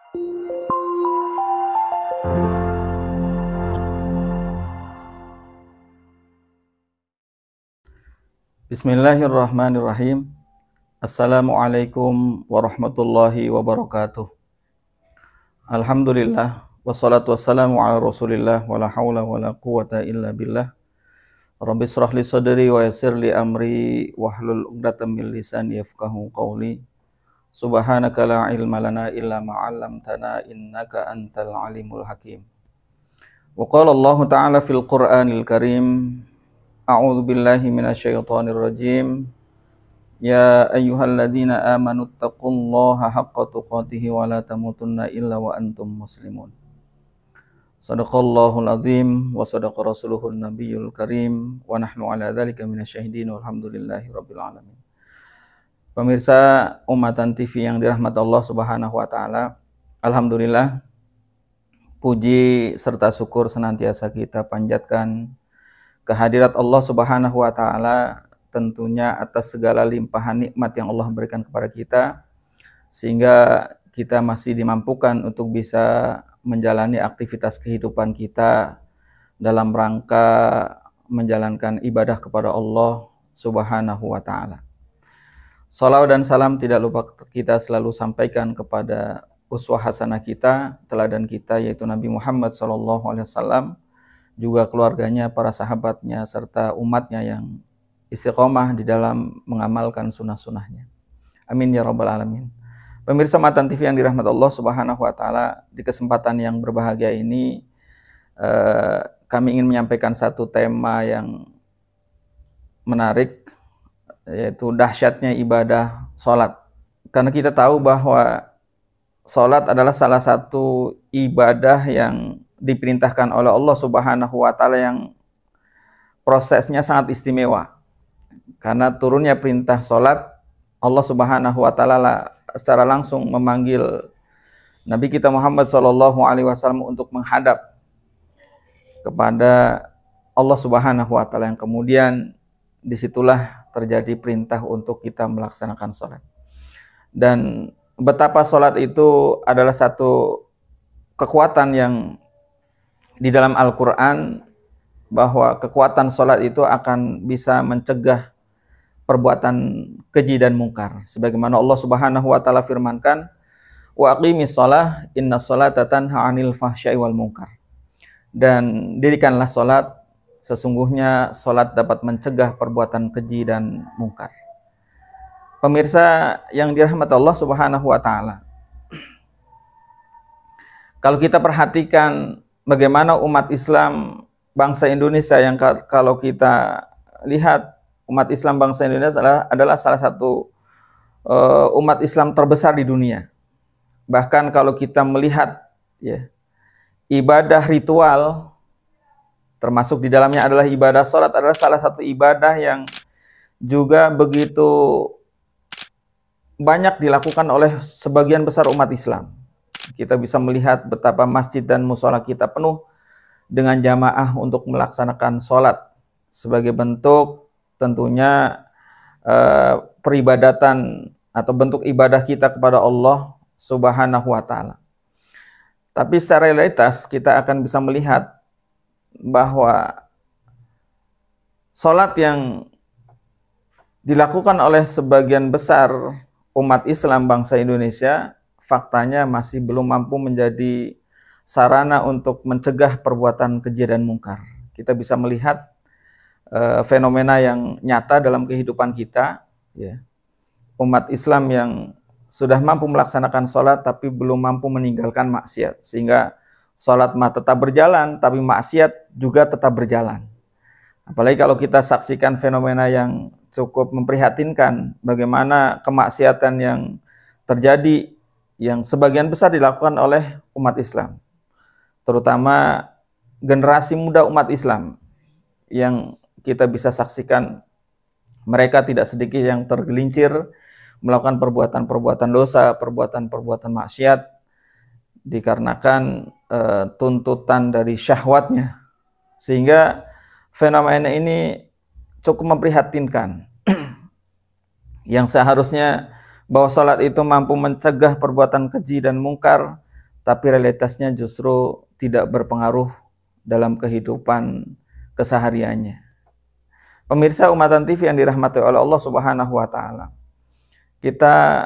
Bismillahirrahmanirrahim. Assalamualaikum warahmatullahi wabarakatuh. Alhamdulillah wassalatu wassalamu ala Rasulillah wala haula wala quwata illa billah. Rabbi shrah li sadri wa yassir li amri wahlul 'uqdatam min lisani yafqahu qawli. Subhanaka la ilma lana illa ma 'allamtana innaka antal alimul hakim. Wa qala Allah ta'ala fil Qur'anil Karim, a'udzu billahi minasyaitonir rajim. Ya ayyuhalladzina amanu taqullaha haqqa tuqatih wa la tamutunna illa wa antum muslimun. Shadaqallahul azim wa sadaqa rasuluhun nabiyul karim wa nahnu ala dzalika minasyahidin walhamdulillahi rabbil alamin. Pemirsa Ummatan TV yang dirahmati Allah Subhanahu wa taala, alhamdulillah puji serta syukur senantiasa kita panjatkan kehadirat Allah Subhanahu wa taala, tentunya atas segala limpahan nikmat yang Allah berikan kepada kita sehingga kita masih dimampukan untuk bisa menjalani aktivitas kehidupan kita dalam rangka menjalankan ibadah kepada Allah Subhanahu wa taala. Salawat dan salam tidak lupa kita selalu sampaikan kepada uswah hasanah kita, teladan kita, yaitu Nabi Muhammad SAW, juga keluarganya, para sahabatnya, serta umatnya yang istiqomah di dalam mengamalkan sunnah-sunnahnya. Amin ya rabbal alamin. Pemirsa Matan TV yang dirahmati Allah Subhanahu wa taala, di kesempatan yang berbahagia ini kami ingin menyampaikan satu tema yang menarik, yaitu dahsyatnya ibadah sholat. Karena kita tahu bahwa sholat adalah salah satu ibadah yang diperintahkan oleh Allah Subhanahu wa taala yang prosesnya sangat istimewa. Karena turunnya perintah sholat, Allah Subhanahu wa taala secara langsung memanggil Nabi kita Muhammad SAW untuk menghadap kepada Allah Subhanahu wa taala, yang kemudian disitulah terjadi perintah untuk kita melaksanakan sholat. Dan betapa sholat itu adalah satu kekuatan yang di dalam Al-Quran, bahwa kekuatan sholat itu akan bisa mencegah perbuatan keji dan mungkar. Sebagaimana Allah Subhanahu wa taala firmankan, wa aqimis shalah inna sholata tanha 'anil fahsya'i wal munkar. Dan dirikanlah sholat, sesungguhnya sholat dapat mencegah perbuatan keji dan mungkar. Pemirsa yang dirahmati Allah Subhanahu wa taala, kalau kita perhatikan bagaimana umat Islam bangsa Indonesia, yang kalau kita lihat umat Islam bangsa Indonesia adalah salah satu umat Islam terbesar di dunia. Bahkan kalau kita melihat ya, ibadah ritual, termasuk di dalamnya adalah ibadah sholat, adalah salah satu ibadah yang juga begitu banyak dilakukan oleh sebagian besar umat Islam. Kita bisa melihat betapa masjid dan mushola kita penuh dengan jamaah untuk melaksanakan sholat sebagai bentuk tentunya peribadatan atau bentuk ibadah kita kepada Allah Subhanahu wa taala. Tapi secara realitas kita akan bisa melihat bahwa sholat yang dilakukan oleh sebagian besar umat Islam bangsa Indonesia, faktanya masih belum mampu menjadi sarana untuk mencegah perbuatan keji dan mungkar. Kita bisa melihat fenomena yang nyata dalam kehidupan kita, ya. Umat Islam yang sudah mampu melaksanakan sholat tapi belum mampu meninggalkan maksiat, sehingga sholat tetap berjalan tapi maksiat juga tetap berjalan. Apalagi kalau kita saksikan fenomena yang cukup memprihatinkan, bagaimana kemaksiatan yang terjadi yang sebagian besar dilakukan oleh umat Islam, terutama generasi muda umat Islam, yang kita bisa saksikan mereka tidak sedikit yang tergelincir melakukan perbuatan-perbuatan dosa, perbuatan-perbuatan maksiat dikarenakan tuntutan dari syahwatnya, sehingga fenomena ini cukup memprihatinkan. Yang seharusnya bahwa sholat itu mampu mencegah perbuatan keji dan mungkar, tapi realitasnya justru tidak berpengaruh dalam kehidupan kesehariannya. Pemirsa Umatan TV yang dirahmati oleh Allah Subhanahu wa taala. Kita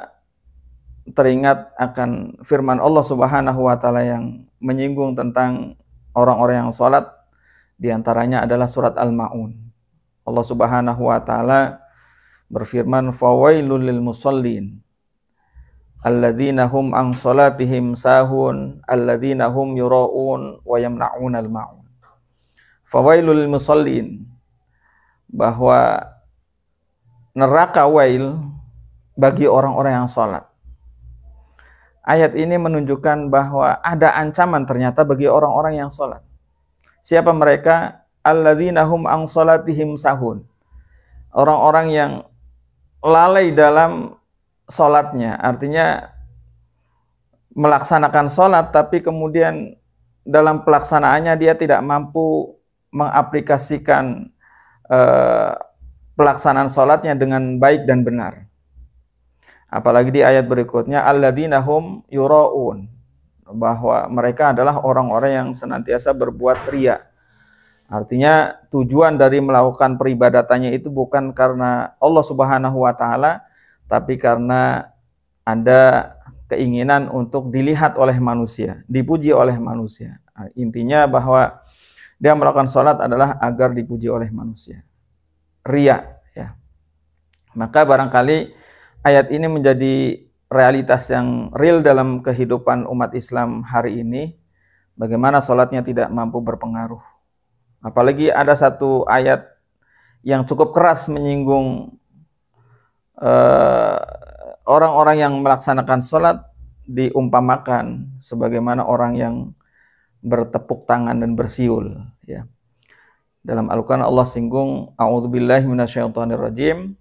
teringat akan firman Allah Subhanahu wa taala yang menyinggung tentang orang-orang yang salat, di antaranya adalah surat Al-Maun. Allah Subhanahu wa taala berfirman, "Fawailul lil musallin alladzina hum an salatihim sahun alladzina hum yura'un wa yamna'unal ma'un." Fawailul lil musallin, bahwa neraka wail bagi orang-orang yang salat. Ayat ini menunjukkan bahwa ada ancaman ternyata bagi orang-orang yang salat. Siapa mereka? Alladzina hum an salatihim sahun. Orang-orang yang lalai dalam salatnya, artinya melaksanakan salat tapi kemudian dalam pelaksanaannya dia tidak mampu mengaplikasikan pelaksanaan salatnya dengan baik dan benar. Apalagi di ayat berikutnya, alladzina hum yura'un, bahwa mereka adalah orang-orang yang senantiasa berbuat riya. Artinya tujuan dari melakukan peribadatannya itu bukan karena Allah Subhanahu wa taala, tapi karena ada keinginan untuk dilihat oleh manusia, dipuji oleh manusia. Intinya bahwa dia melakukan salat adalah agar dipuji oleh manusia. Riya, ya. Maka barangkali ayat ini menjadi realitas yang real dalam kehidupan umat Islam hari ini, bagaimana salatnya tidak mampu berpengaruh. Apalagi ada satu ayat yang cukup keras menyinggung orang-orang yang melaksanakan salat, diumpamakan sebagaimana orang yang bertepuk tangan dan bersiul, ya. Dalam Al-Qur'an Allah singgung, a'udzubillahi minasyaitonirrajim,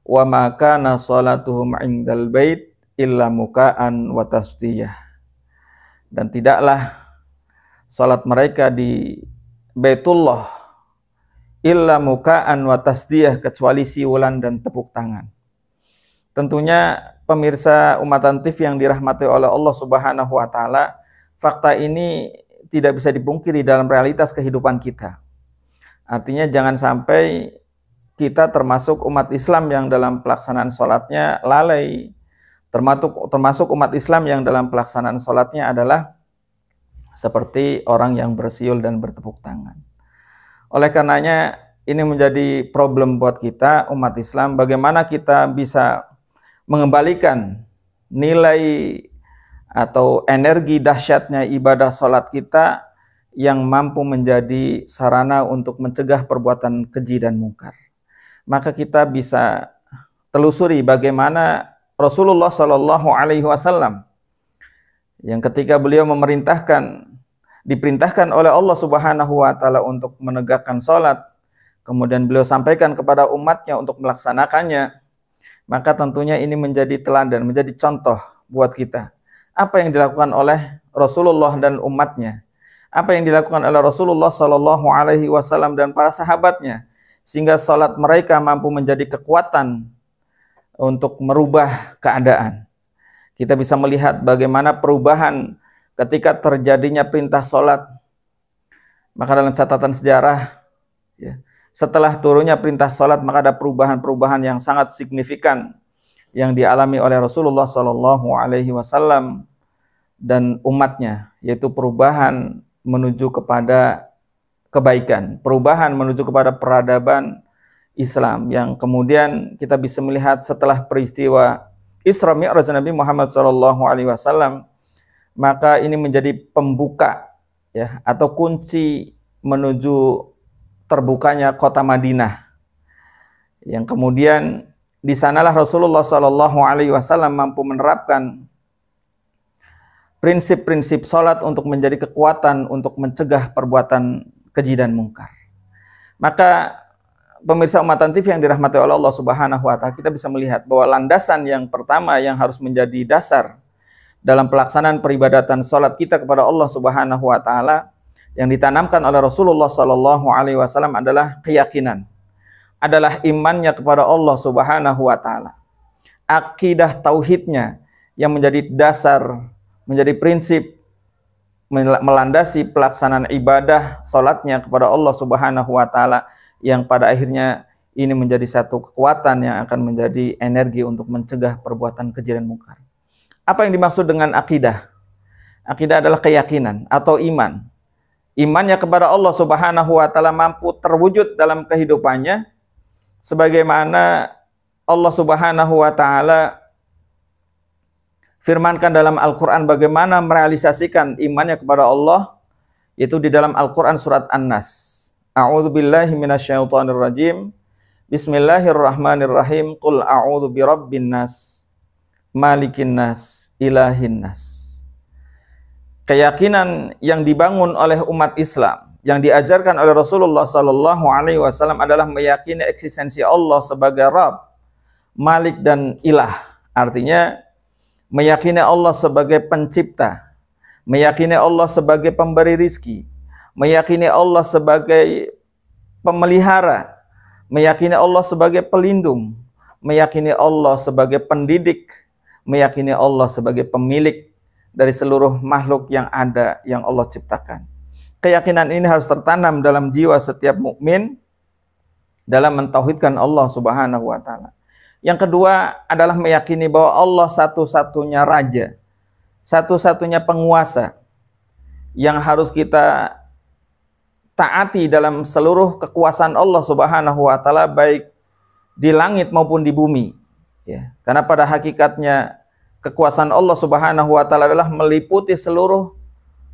wa ma kana sholatuhum 'indal bait illa muka'an wa tasdiyah. Dan tidaklah salat mereka di Baitullah illa muka'an wa tasdiyah, kecuali siulan dan tepuk tangan. Tentunya pemirsa Umatan TV yang dirahmati oleh Allah Subhanahu wa taala, fakta ini tidak bisa dipungkiri dalam realitas kehidupan kita. Artinya jangan sampai kita termasuk umat Islam yang dalam pelaksanaan sholatnya lalai, termasuk umat Islam yang dalam pelaksanaan sholatnya adalah seperti orang yang bersiul dan bertepuk tangan. Oleh karenanya ini menjadi problem buat kita umat Islam, bagaimana kita bisa mengembalikan nilai atau energi dahsyatnya ibadah sholat kita yang mampu menjadi sarana untuk mencegah perbuatan keji dan mungkar. Maka kita bisa telusuri bagaimana Rasulullah Shallallahu Alaihi Wasallam yang ketika beliau diperintahkan oleh Allah Subhanahu Wa Taala untuk menegakkan sholat, kemudian beliau sampaikan kepada umatnya untuk melaksanakannya, maka tentunya ini menjadi teladan, menjadi contoh buat kita. Apa yang dilakukan oleh Rasulullah dan umatnya, apa yang dilakukan oleh Rasulullah Shallallahu Alaihi Wasallam dan para sahabatnya, sehingga salat mereka mampu menjadi kekuatan untuk merubah keadaan. Kita bisa melihat bagaimana perubahan ketika terjadinya perintah salat. Maka dalam catatan sejarah, ya, setelah turunnya perintah salat, maka ada perubahan-perubahan yang sangat signifikan yang dialami oleh Rasulullah Shallallahu Alaihi Wasallam dan umatnya, yaitu perubahan menuju kepada kebaikan, perubahan menuju kepada peradaban Islam, yang kemudian kita bisa melihat setelah peristiwa Isra Mi'raj Nabi Muhammad SAW, maka ini menjadi pembuka, ya, atau kunci menuju terbukanya kota Madinah, yang kemudian di sanalah Rasulullah SAW mampu menerapkan prinsip-prinsip sholat untuk menjadi kekuatan untuk mencegah perbuatan keji dan mungkar. Maka pemirsa Umatan TV yang dirahmati oleh Allah Subhanahu wa taala, kita bisa melihat bahwa landasan yang pertama yang harus menjadi dasar dalam pelaksanaan peribadatan sholat kita kepada Allah Subhanahu wa taala yang ditanamkan oleh Rasulullah Shallallahu Alaihi Wasallam adalah keyakinan, adalah imannya kepada Allah Subhanahu wa taala, akidah tauhidnya yang menjadi dasar, menjadi prinsip melandasi pelaksanaan ibadah salatnya kepada Allah Subhanahu wa taala, yang pada akhirnya ini menjadi satu kekuatan yang akan menjadi energi untuk mencegah perbuatan keji dan mungkar. Apa yang dimaksud dengan akidah? Akidah adalah keyakinan atau iman. Imannya kepada Allah Subhanahu wa taala mampu terwujud dalam kehidupannya sebagaimana Allah Subhanahu wa taala firmankan dalam Al-Quran bagaimana merealisasikan imannya kepada Allah, yaitu di dalam Al-Quran surat An-Nas. A'udzubillahi minasyaitonirrajim. Bismillahirrahmanirrahim. Qul a'udzu birabbin nas, malikin nas, ilahin nas. Keyakinan yang dibangun oleh umat Islam, yang diajarkan oleh Rasulullah Sallallahu Alaihi Wasallam adalah meyakini eksistensi Allah sebagai Rabb, Malik dan Ilah. Artinya meyakini Allah sebagai pencipta, meyakini Allah sebagai pemberi rizki, meyakini Allah sebagai pemelihara, meyakini Allah sebagai pelindung, meyakini Allah sebagai pendidik, meyakini Allah sebagai pemilik dari seluruh makhluk yang ada yang Allah ciptakan. Keyakinan ini harus tertanam dalam jiwa setiap mukmin dalam mentauhidkan Allah Subhanahu wa taala. Yang kedua adalah meyakini bahwa Allah satu-satunya raja, satu-satunya penguasa yang harus kita taati dalam seluruh kekuasaan Allah Subhanahu wa taala, baik di langit maupun di bumi. Ya, karena pada hakikatnya kekuasaan Allah Subhanahu wa taala adalah meliputi seluruh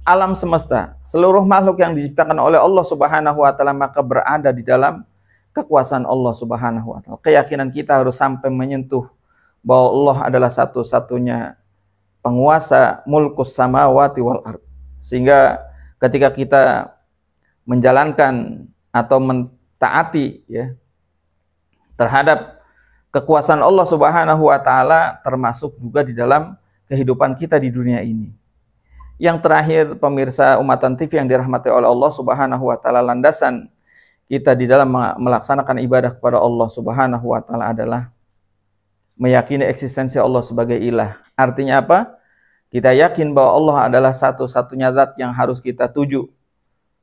alam semesta, seluruh makhluk yang diciptakan oleh Allah Subhanahu wa taala, maka berada di dalam kekuasaan Allah Subhanahu wa taala. Keyakinan kita harus sampai menyentuh bahwa Allah adalah satu-satunya penguasa mulkus samawati wal ard. Sehingga ketika kita menjalankan atau mentaati ya terhadap kekuasaan Allah Subhanahu wa taala, termasuk juga di dalam kehidupan kita di dunia ini. Yang terakhir, pemirsa Umatan TV yang dirahmati oleh Allah Subhanahu wa taala, landasan kita di dalam melaksanakan ibadah kepada Allah Subhanahu wa taala adalah meyakini eksistensi Allah sebagai ilah. Artinya apa? Kita yakin bahwa Allah adalah satu-satunya zat yang harus kita tuju,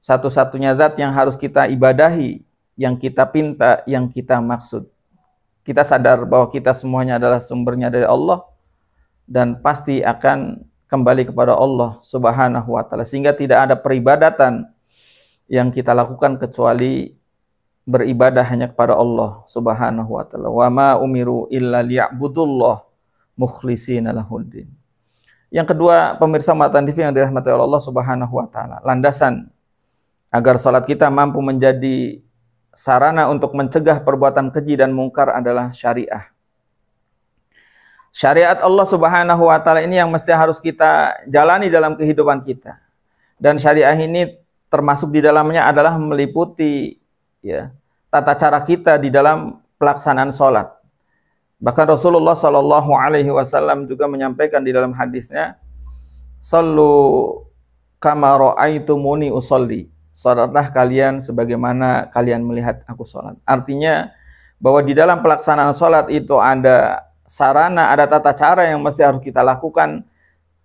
satu-satunya zat yang harus kita ibadahi, yang kita pinta, yang kita maksud. Kita sadar bahwa kita semuanya adalah sumbernya dari Allah dan pasti akan kembali kepada Allah Subhanahu wa taala, sehingga tidak ada peribadatan yang kita lakukan kecuali beribadah hanya kepada Allah Subhanahu wa taala. Wa ma umiru illa liya'budullah mukhlishina lahuddin. Yang kedua, pemirsa Umatan TV yang dirahmati oleh Allah Subhanahu wa taala, landasan agar salat kita mampu menjadi sarana untuk mencegah perbuatan keji dan mungkar adalah syariah. Syariat Allah Subhanahu wa taala ini yang mesti harus kita jalani dalam kehidupan kita. Dan syariah ini termasuk di dalamnya adalah meliputi ya tata cara kita di dalam pelaksanaan salat. Bahkan Rasulullah Shallallahu Alaihi Wasallam juga menyampaikan di dalam hadisnya, "Sallu kama ra'aitumuni usolli." Salatlah kalian sebagaimana kalian melihat aku salat. Artinya bahwa di dalam pelaksanaan salat itu ada sarana, ada tata cara yang mesti harus kita lakukan,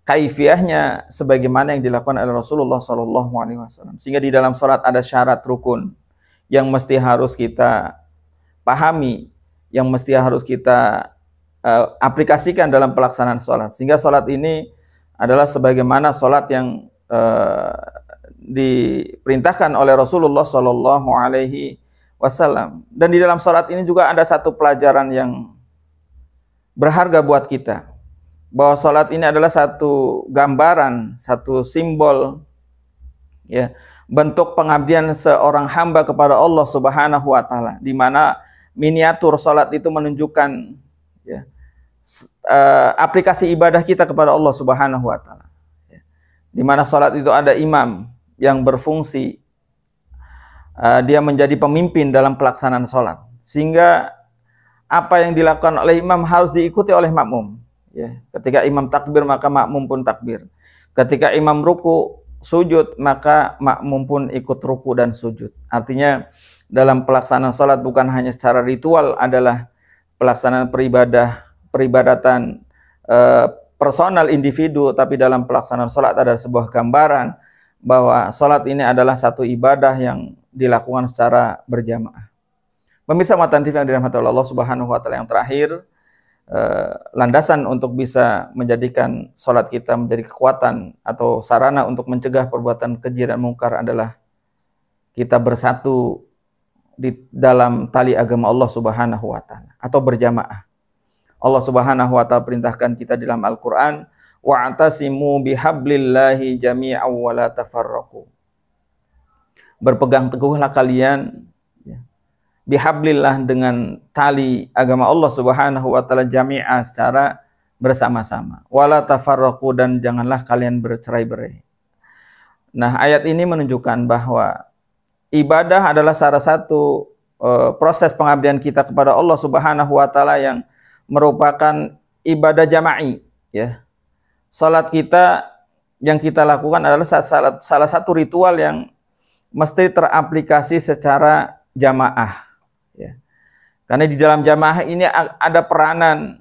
kaifiyahnya sebagaimana yang dilakukan oleh Rasulullah Shallallahu Alaihi Wasallam. Sehingga di dalam salat ada syarat rukun yang mesti harus kita pahami, yang mesti harus kita aplikasikan dalam pelaksanaan salat. Sehingga salat ini adalah sebagaimana salat yang diperintahkan oleh Rasulullah Shallallahu Alaihi Wasallam. Dan di dalam salat ini juga ada satu pelajaran yang berharga buat kita, bahwa salat ini adalah satu gambaran, satu simbol ya bentuk pengabdian seorang hamba kepada Allah Subhanahu wa taala, di mana miniatur salat itu menunjukkan ya aplikasi ibadah kita kepada Allah Subhanahu wa taala. Ya. Di mana salat itu ada imam yang berfungsi, dia menjadi pemimpin dalam pelaksanaan salat, sehingga apa yang dilakukan oleh imam harus diikuti oleh makmum. Ya, ketika imam takbir maka makmum pun takbir. Ketika imam ruku sujud maka makmum pun ikut ruku dan sujud. Artinya dalam pelaksanaan salat bukan hanya secara ritual adalah pelaksanaan peribadatan personal individu, tapi dalam pelaksanaan sholat ada sebuah gambaran bahwa sholat ini adalah satu ibadah yang dilakukan secara berjamaah. Pemirsa Matan TV yang dirahmati Allah Subhanahu wa taala, yang terakhir, landasan untuk bisa menjadikan sholat kita menjadi kekuatan atau sarana untuk mencegah perbuatan keji dan mungkar adalah kita bersatu di dalam tali agama Allah Subhanahu wa taala atau berjamaah. Allah Subhanahu wa taala perintahkan kita di dalam Al-Qur'an, wa'tasimu bihablillahi jami'an wa la tafarraqu. Berpegang teguhlah kalian bihablillah, dengan tali agama Allah Subhanahu wa taala, jami'ah, secara bersama-sama. Wala tafarraqu, dan janganlah kalian bercerai-berai. Nah, ayat ini menunjukkan bahwa ibadah adalah salah satu proses pengabdian kita kepada Allah Subhanahu wa taala yang merupakan ibadah jama'i, ya. Salat kita yang kita lakukan adalah salah satu ritual yang mesti teraplikasi secara jamaah, ya. Karena di dalam jamaah ini ada peranan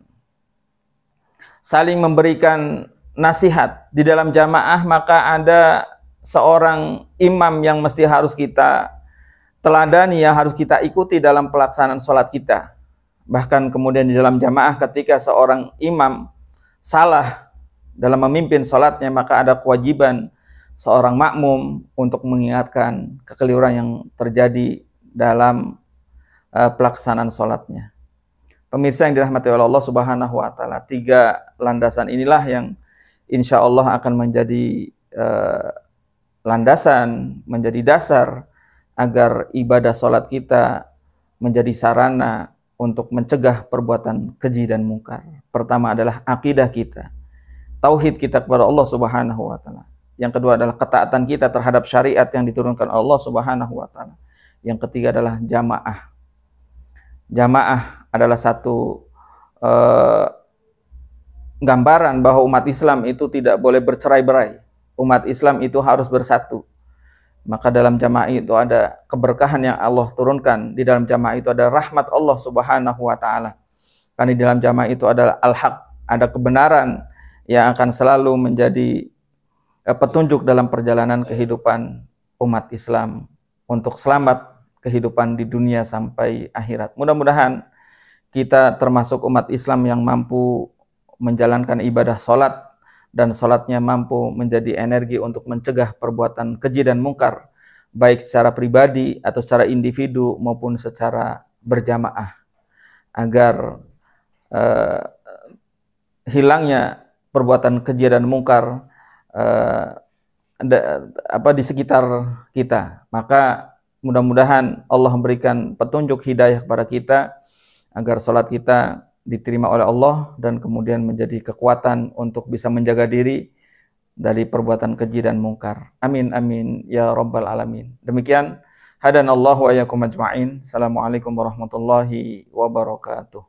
saling memberikan nasihat. Di dalam jamaah maka ada seorang imam yang mesti harus kita teladani, yang harus kita ikuti dalam pelaksanaan sholat kita. Bahkan kemudian di dalam jamaah ketika seorang imam salah dalam memimpin sholatnya, maka ada kewajiban seorang makmum untuk mengingatkan kekeliruan yang terjadi dalam pelaksanaan sholatnya. Pemirsa yang dirahmati oleh Allah Subhanahu wa taala, 3 landasan inilah yang insya Allah akan menjadi landasan, menjadi dasar agar ibadah sholat kita menjadi sarana untuk mencegah perbuatan keji dan mungkar. Pertama adalah akidah kita, tauhid kita kepada Allah Subhanahu wa taala. Yang kedua adalah ketaatan kita terhadap syariat yang diturunkan Allah Subhanahu wa taala. Yang ketiga adalah jamaah. Jamaah adalah satu gambaran bahwa umat Islam itu tidak boleh bercerai-berai. Umat Islam itu harus bersatu. Maka dalam jamaah itu ada keberkahan yang Allah turunkan. Di dalam jamaah itu ada rahmat Allah Subhanahu wa taala. Karena di dalam jamaah itu adalah al-haq, ada kebenaran yang akan selalu menjadi petunjuk dalam perjalanan kehidupan umat Islam untuk selamat kehidupan di dunia sampai akhirat. Mudah-mudahan kita termasuk umat Islam yang mampu menjalankan ibadah sholat, dan sholatnya mampu menjadi energi untuk mencegah perbuatan keji dan mungkar, baik secara pribadi atau secara individu maupun secara berjamaah, agar hilangnya perbuatan keji dan mungkar di sekitar kita. Maka mudah-mudahan Allah memberikan petunjuk hidayah kepada kita agar sholat kita diterima oleh Allah dan kemudian menjadi kekuatan untuk bisa menjaga diri dari perbuatan keji dan mungkar. Amin amin ya rabbal alamin. Demikian, hadanallahu wa iyyakum ajma'in. Assalamualaikum warahmatullahi wabarakatuh.